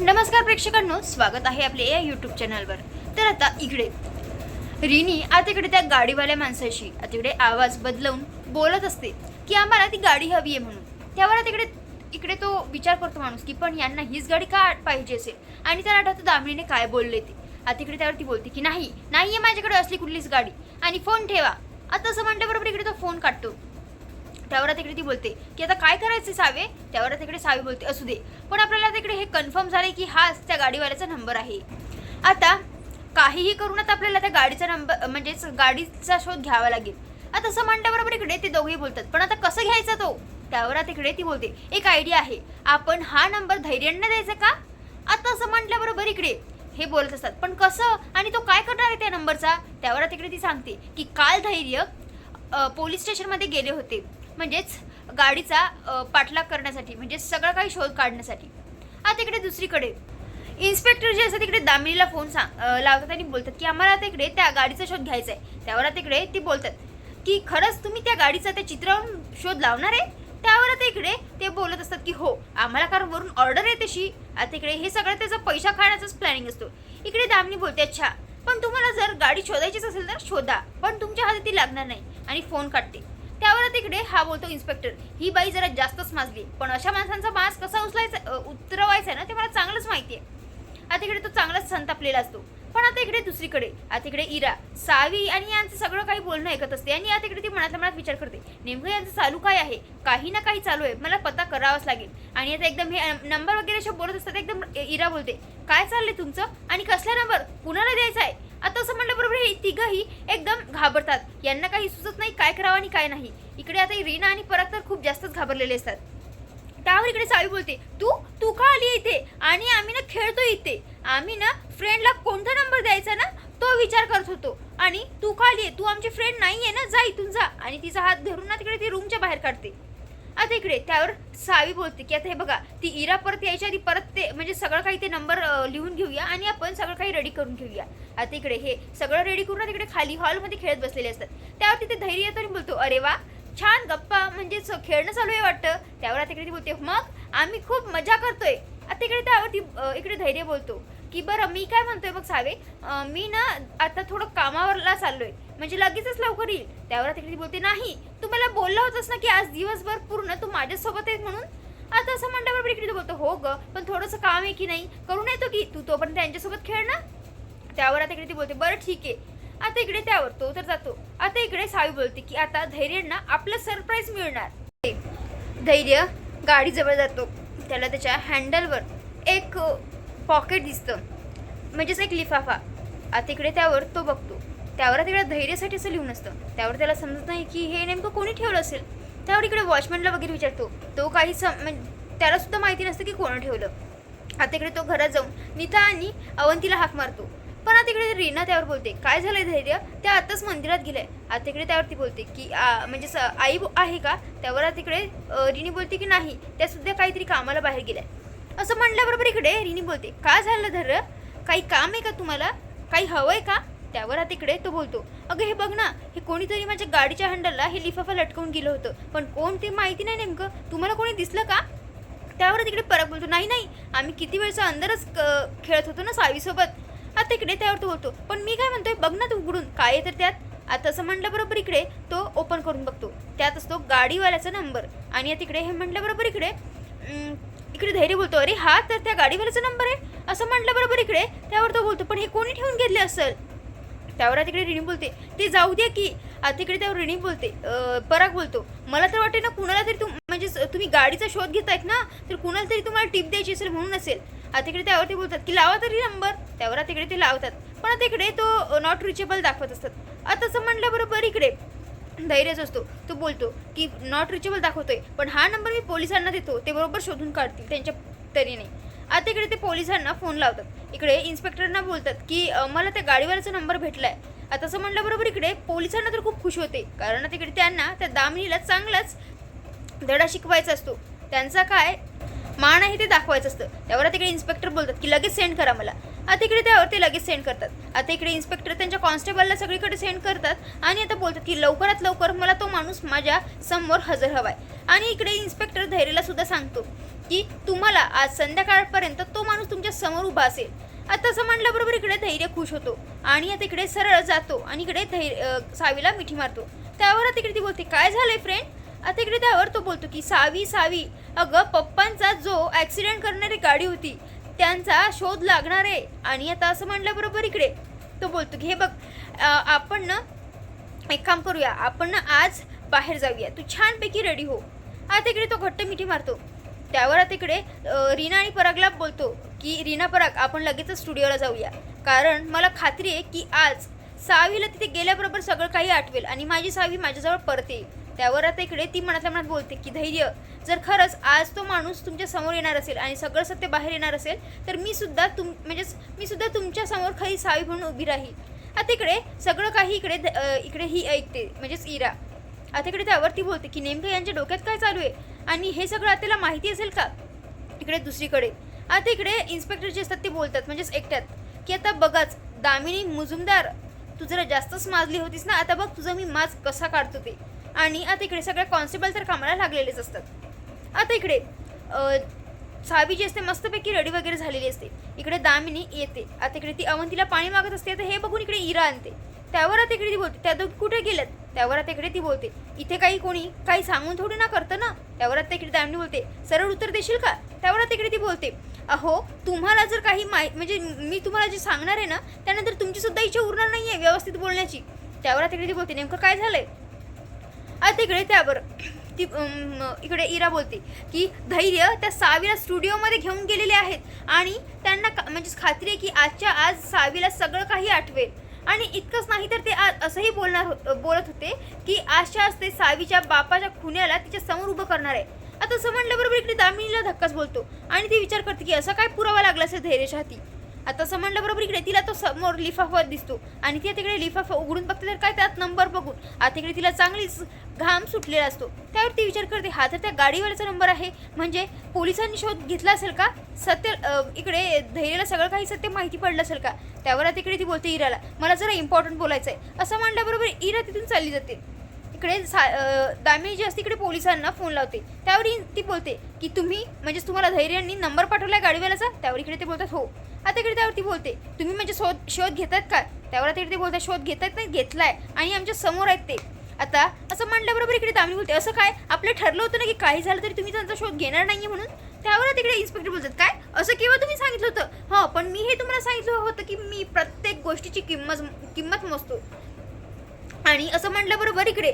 नमस्कार प्रेक्षकांनो, स्वागत आहे आपल्या या यूट्यूब चॅनलवर। तर आता इकडे रिनी आता इकडे त्या गाडीवाल्या माणसाशी आता इकडे आवाज बदलवून बोलत असते की आम्हाला ती गाडी हवी आहे म्हणून। त्यावर आता इकडे तो विचार करतो माणूस की पण यांना हीच गाडी का पाहिजे असेल, आणि त्याला आठवतं दामिनीने काय बोलले ते। आता इकडे त्यावर ती बोलते की नाहीये माझ्याकडे असली कुठलीच गाडी, आणि फोन ठेवा। आता असं म्हटल्याबरोबर इकडे तो फोन काढतो। त्यावर तिकडे ती बोलते की आता काय करायचं सावे। त्यावर तिकडे सावे बोलते असू दे, पण आपल्याला तिकडे हे कन्फर्म झाले की हाच त्या गाडीवाल्याचा नंबर आहे। आता काहीही करून आता आपल्याला त्या गाडीचा नंबर म्हणजेच गाडीचा शोध घ्यावा लागेल। आता असं म्हणल्याबरोबर इकडे ते दोघेही बोलतात पण आता कसं घ्यायचा तो। त्यावर तिकडे ती बोलते एक आयडिया आहे, आपण हा नंबर धैर्याने द्यायचा का। आता असं म्हटल्याबरोबर इकडे हे बोलत असतात पण कसं, आणि तो काय करणार आहे त्या नंबरचा। त्यावर तिकडे ती सांगते की काल धैर्य पोलीस स्टेशनमध्ये गेले होते, म्हणजेच गाडीचा पाठलाग करण्यासाठी, म्हणजे सगळं काही शोध काढण्यासाठी। आता इकडे दुसरीकडे इन्स्पेक्टर जे असतात तिकडे दामिनीला फोन लावतात आणि बोलतात की आम्हाला आता इकडे त्या गाडीचा शोध घ्यायचा आहे। त्यावर तिकडे ती बोलतात की खरंच तुम्ही त्या गाडीचा त्या चित्रावरून शोध लावणार आहे। त्यावर आता इकडे ते बोलत असतात की हो, आम्हाला कारण वरून ऑर्डर आहे तशी। आता इकडे हे सगळं त्याचा पैसा खाण्याचाच प्लॅनिंग असतो। इकडे दामिनी बोलते अच्छा, पण तुम्हाला जर गाडी शोधायचीच असेल तर शोधा, पण तुमच्या हाती ती लागणार नाही, आणि फोन काढते। त्यावर तिकडे हा बोलतो इन्स्पेक्टर ही बाई जरा जास्तच माजली, पण अशा माणसांचा मास्क कसा उतरवायचा ना ते मला चांगलंच माहिती आहे। आता इकडे तो चांगलाच संतापलेला असतो। पण आता इकडे दुसरीकडे आता इकडे इरा सावी आणि यांचं सगळं काही बोलणं ऐकत असते, आणि आता इकडे ती मनातल्या मनात विचार करते नेमकं यांचं चालू काय आहे, काही ना काही चालू आहे, मला पता करावाच लागेल। आणि आता एकदम हे नंबर वगैरे अशा बोलत असतात, एकदम इरा बोलते काय चाललंय तुमचं, आणि कसला नंबर कुणाला द्यायचा आहे। आता असं म्हटल्याबरोबर हे तिघही एकदम घाबरतात, यांना काही सुचत नाही काय करावं आणि काय नाही। इकडे आता रीना आणि पराग तर खूप जास्तच घाबरलेले असतात। त्यावर इकडे सावी बोलते तू का आली इथे, आणि आम्ही ना खेळतो इथे, आम्ही ना फ्रेंडला कोणता नंबर द्यायचा ना तो विचार करत होतो, आणि तू का आली, तू आमची फ्रेंड नाहीये ना, जा इथून जा। आणि तिचा हात धरून ना तिकडे ती रूमच्या बाहेर काढते। आता इकडे त्यावर सावी बोलते की आता हे बघा ती इरा परत यायच्या आधी परत ते म्हणजे सगळं काही ते नंबर लिहून घेऊया आणि आपण सगळं काही रेडी करून घेऊया। आता इकडे हे सगळं रेडी करून तिकडे खाली हॉलमध्ये खेळत बसलेले असतात। त्यावर तिथे धैर्य येतो आणि बोलतो अरे वा छान गप्पा म्हणजे खेळणं चालू आहे वाटतं। त्यावर आता इकडे ती बोलते मग आम्ही खूप मजा करतोय। आता इकडे त्यावर ती इकडे धैर्य बोलतो की बरं मी काय म्हणतोय मग सावे, मी ना आता थोडं कामावरला चाललोय, म्हणजे लगेचच लवकर येईल। त्यावर तिकडे ती बोलते नाही तू मला बोलला होतास ना की आज दिवसभर पूर्ण तू माझ्यासोबत आहेस म्हणून। आता असं म्हणल्यावर इकडे बोलतो हो ग, पण थोडंसं काम आहे की नाही, करून येतो की तू तोपर्यंत त्यांच्यासोबत खेळ ना। त्यावर आता इकडे ती बोलते बरं ठीक आहे। आता इकडे त्यावर तो तर जातो। आता इकडे सावी बोलते की आता धैर्यांना आपलं सरप्राईज मिळणार। धैर्य गाडीजवळ जातो, त्याला त्याच्या हँडलवर एक पॉकेट दिसतं, म्हणजेच एक लिफाफा। आता इकडे त्यावर तो बघतो, त्यावर तिकडे धैर्यासाठी असं लिहून असतं। त्यावर त्याला समजत नाही की हे नेमकं कोणी ठेवलं असेल। त्यावर इकडे वॉचमॅनला वगैरे विचारतो, तो काही त्याला सुद्धा माहिती नसतं की कोण ठेवलं। आता इकडे तो घरात जाऊन नीता आणि अवंतीला हाक मारतो, पण आता इकडे रीना त्यावर बोलते काय झालंय धैर्य, त्या आताच मंदिरात गेलाय। आता इकडे त्यावरती बोलते की म्हणजे आई आहे का। त्यावर तिकडे रिनी बोलते की नाही, त्या सुद्धा काहीतरी कामाला बाहेर गेलाय। असं म्हणल्याबरोबर इकडे रिनी बोलते का झालं धैर्य, काही काम आहे का तुम्हाला, काही हवंय का। त्यावर आता इकडे तो बोलतो अगं हे बघ ना, हे कोणीतरी माझ्या गाडीच्या हँडलला हे लिफाफा लटकवून गेलं होतं, पण कोण ते माहिती नाही नेमकं, तुम्हाला कोणी दिसलं का। त्यावर तिकडे परत बोलतो नाही आम्ही किती वेळचा अंदरच खेळत होतो ना सावीसोबत। आता इकडे त्यावर तो बोलतो पण मी काय म्हणतोय बघ ना तू उघडून काय आहे तर त्यात। आता असं म्हटल्याबरोबर इकडे तो ओपन करून बघतो, त्यात असतो गाडीवाल्याचा नंबर। आणि तिकडे हे म्हटल्याबरोबर इकडे धैर्य बोलतो अरे हा तर त्या गाडीवाल्याचा नंबर आहे। असं म्हटल्याबरोबर इकडे त्यावर तो बोलतो पण हे कोणी ठेवून घेतले असेल। त्यावर तिकडे रिणी बोलते ते जाऊ दे की। आता इकडे त्यावर रिणी बोलते पराग बोलतो मला तर वाटते ना कुणाला तरी म्हणजे तुम्ही गाडीचा शोध घेतायत ना, तर कुणाला तरी तुम्हाला टिप द्यायची असेल म्हणून असेल। आता इकडे त्यावरती बोलतात की लावा तरी नंबर। त्यावर तिकडे ते लावतात, पण आता इकडे तो नॉट रिचेबल दाखवत असतात। आता असं म्हटल्याबरोबर इकडे धैर्यच असतो, तो बोलतो की नॉट रिचेबल दाखवतोय, पण हा नंबर मी पोलिसांना देतो, ते बरोबर शोधून काढतील त्यांच्या तरीने। आता इकडे ते पोलिसांना फोन लावतात, इकडे इन्स्पेक्टरना बोलतात की मला त्या गाडीवाल्याचा नंबर भेटलाय। आता असं म्हटल्याबरोबर इकडे पोलिसांना तर खूप खुश होते, कारण तिकडे त्यांना त्या दामिनीला चांगलाच धडा शिकवायचा असतो, त्यांचा काय मान आहे ते दाखवायचं असतं। त्यावर तिकडे इन्स्पेक्टर बोलतात की लगेच सेंड करा मला। आता इकडे त्यावर ते लगेच सेंड करतात। आता इकडे इन्स्पेक्टर त्यांच्या कॉन्स्टेबलला सगळीकडे सेंड करतात, आणि आता बोलतात की लवकरात लवकर मला तो माणूस माझ्या समोर हजर हवाय। आणि इकडे इन्स्पेक्टर धैर्यला सुद्धा सांगतो की तुम्हाला आज संध्याकाळपर्यंत तो माणूस तुमच्या समोर उभा असेल. आता असं म्हटल्याबरोबर इकडे धैर्य खुश होतो आणि आता इकडे सरळ जातो आणि इकडे सावीला मिठी मारतो. त्यावर आता इकडे ती बोलते काय झालंय फ्रेंड. आता इकडे त्यावर तो बोलतो की सावी अगं पप्पांचा जो ॲक्सिडेंट करणारी गाडी होती त्यांचा शोध लागणार आहे. आणि आता असं म्हटल्याबरोबर इकडे तो बोलतो की हे बघ आपण ना एक काम करूया, आपण ना आज बाहेर जाऊया, तू छानपैकी रेडी हो. आता इकडे तो घट्ट मिठी मारतो. त्यावर आता इकडे रीना आणि परागला बोलतो की रीना पराग आपण लगेचच स्टुडिओला जाऊया, कारण मला खात्री आहे की आज सावीला तिथे गेल्याबरोबर सगळं काही आठवेल आणि माझी सावी माझ्याजवळ परत येईल. त्यावर आता इकडे ती मनातल्या मनात बोलते की धैर्य, जर खरंच आज तो माणूस तुमच्या समोर येणार असेल आणि सगळं सत्य बाहेर येणार असेल तर मी सुद्धा तुमच्या समोर खरी सावी म्हणून उभी राहील. आता इकडे सगळं काही इकडे ही ऐकते म्हणजेच इरा. आता इकडे त्यावर ती बोलते की नेमकं यांच्या डोक्यात काय चालू आहे आणि हे सगळं त्याला माहिती असेल का. इकडे दुसरीकडे आता इकडे इन्स्पेक्टर जे असतात ते बोलतात म्हणजेच एकट्यात की आता बघाच दामिनी मुजुमदार, तू जरा जास्तच माजली होतीस ना, आता बघ तुझा मी माज कसा काढतो ते. आणि आता इकडे सगळ्या कॉन्स्टेबल तर कामाला लागलेलेच असतात. आता इकडे सावी जी असते मस्तपैकी रेडी वगैरे झालेली असते. इकडे दामिनी येते. आता इकडे ती अवंतीला पाणी मागत असते. आता हे बघून इकडे इरा आणते. त्यावर आता इकडे ती बोलते त्या दोघी कुठे गेल्यात. त्यावर आता इकडे ती बोलते इथे कोणी काही सांगून थोडी ना करतं ना. त्यावर आता इकडे दामिनी बोलते सरळ उत्तर देशील का. त्यावर आता इकडे ती बोलते अहो तुम्हाला जर काही म्हणजे मी तुम्हाला जे सांगणार आहे ना त्यानंतर तुमची सुद्धा इच्छा उरणार नाही आहे व्यवस्थित बोलण्याची. त्यावर आता इकडे ती बोलते नेमकं काय झालंय. आता इकडे त्यावर ती इकडे इरा बोलते की धैर्य त्या सावीला स्टुडिओमध्ये घेऊन गेलेले आहेत आणि त्यांना म्हणजेच खात्री आहे की आजच्या आज सावीला सगळं काही आठवेल. आणि इतकंच नाही तर ते आज असंही बोलत होते की आजच्या आज ते सावीच्या बापाच्या खुन्याला तिच्या समोर उभं करणार आहे. आता असं म्हणल्याबरोबर इकडे दामिनीला धक्काच बोलतो आणि ती विचार करते की असं काय पुरावा लागला असेल धैर्याच्या हाती. आता असं म्हणल्याबरोबर इकडे तिला तो समोर लिफाफा दिसतो आणि ती तिकडे लिफाफा उघडून बघते तर काय त्यात नंबर बघून आता इकडे तिला चांगलीच घाम सुटलेला असतो. त्यावर ती विचार करते हा तर त्या गाडीवाल्याचा नंबर आहे, म्हणजे पोलिसांनी शोध घेतला असेल का, सत्य इकडे धैर्याला सगळं काही सत्य माहिती पडलं असेल का. त्यावर आता इकडे ती बोलते इराला मला जरा इम्पॉर्टंट बोलायचं आहे. असं म्हणल्याबरोबर इरा तिथून चालली जाते. इकडे दामिनी जी असते इकडे पोलिसांना फोन लावते. त्यावर ती बोलते की म्हणजेच तुम्हाला धैर्याने नंबर पाठवलाय गाडीवाल्याचा. त्यावर इकडे ते बोलतात हो. आता इकडे त्यावर ती बोलते तुम्ही म्हणजे शोध घेतात का. त्यावर आता इकडे ते बोलतात शोध घेतात नाही घेतलाय आणि आमच्या समोर आहेत ते. आता असं म्हटल्याबरोबर इकडे दामिनी बोलते असं काय आपलं ठरलं होतं ना की काही झालं तरी तुम्ही त्यांचा शोध घेणार नाहीये म्हणून. त्यावर तिकडे इन्स्पेक्टर बोलतात काय असं केव्हा तुम्ही सांगितलं होतं. हो पण मी हे तुम्हाला सांगितलं होतं की मी प्रत्येक गोष्टीची किंमत मोजतो. आणि असं म्हटल्याबरोबर इकडे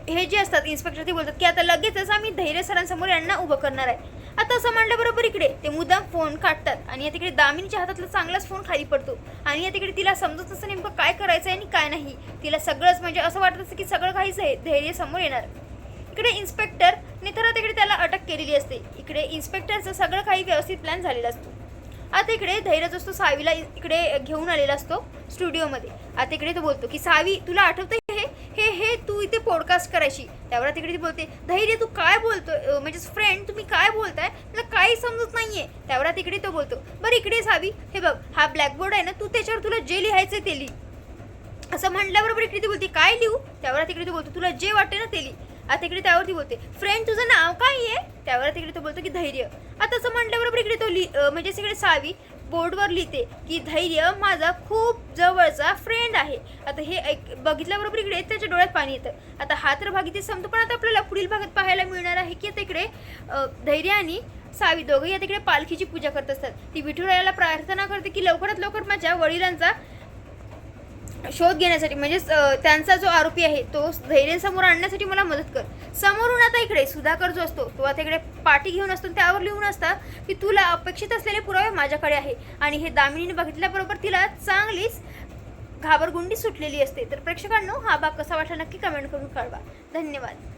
हे जे असतात इन्स्पेक्टर ते बोलतात की आता लगेचच आम्ही धैर्य सरांसमोर यांना उभं करणार आहे. आता असं म्हणल्याबरोबर इकडे ते मुद्दाम फोन काढतात आणि तिकडे दामिनीच्या हातातला चांगलाच फोन खाली पडतो आणि तिकडे तिला समजत असतं नेमकं काय करायचं आहे आणि काय नाही. तिला सगळंच म्हणजे असं वाटत असतं की सगळं काहीच आहे धैर्य समोर येणार. इकडे इन्स्पेक्टरने तर तिकडे त्याला अटक केलेली असते. इकडे इन्स्पेक्टरचं सगळं काही व्यवस्थित प्लॅन झालेला असतो. आता इकडे धैर्य जो असतो सावीला इकडे घेऊन आलेला असतो स्टुडिओमध्ये. आता इकडे तो बोलतो की सावी तुला आठवतं हे तू इथे पॉडकास्ट करायची. त्यावर तिकडे ती बोलते धैर्य तू काय बोलतोय म्हणजेच फ्रेंड तुम्ही काय बोलताय मला काही समजत नाहीये. त्यावर तिकडे तो बोलतो बरं इकडे सावी हे बघ हा ब्लॅकबोर्ड आहे ना तू त्याच्यावर तुला जे लिहायचंय ते लिही. असं म्हटल्याबरोबर इकडे ती बोलते काय लिहू. त्यावर तिकडे तो बोलतो तुला जे वाटते ना ते लिही. आता इकडे त्यावरती बोलते फ्रेंड तुझं नाव काय आहे. त्यावर तिकडे तो बोलतो की धैर्य. आता असं म्हटल्याबरोबर इकडे तो म्हणजे इकडे सावी बोर्डवर लिहिते की धैर्य माझा खूप जवळचा फ्रेंड आहे. आता हे बघितल्याबरोबर इकडे त्याच्या डोळ्यात पाणी येतं. आता हा तर भाग इथे संपतो पण आता आपल्याला पुढील भागात पाहायला मिळणार आहे की आता इकडे धैर्य आणि सावी दोघंही आता इकडे पालखीची पूजा करत असतात. ती विठुरायाला प्रार्थना करते की लवकरात लवकर माझ्या वडिलांचा शोध घेण्यासाठी म्हणजेच त्यांचा जो आरोपी आहे तो धैर्यासमोर आणण्यासाठी मला मदत कर. समोरून आता इकडे सुधाकर जो असतो तो आता इकडे पाठी घेऊन असतो त्यावर लिहून असतं की तुला अपेक्षित असलेले पुरावे माझ्याकडे आहे. आणि हे दामिनीने बघितल्याबरोबर तिला चांगलीच घाबरगुंडी सुटलेली असते. तर प्रेक्षकांनो हा भाग कसा वाटला नक्की कमेंट करून कळवा. धन्यवाद.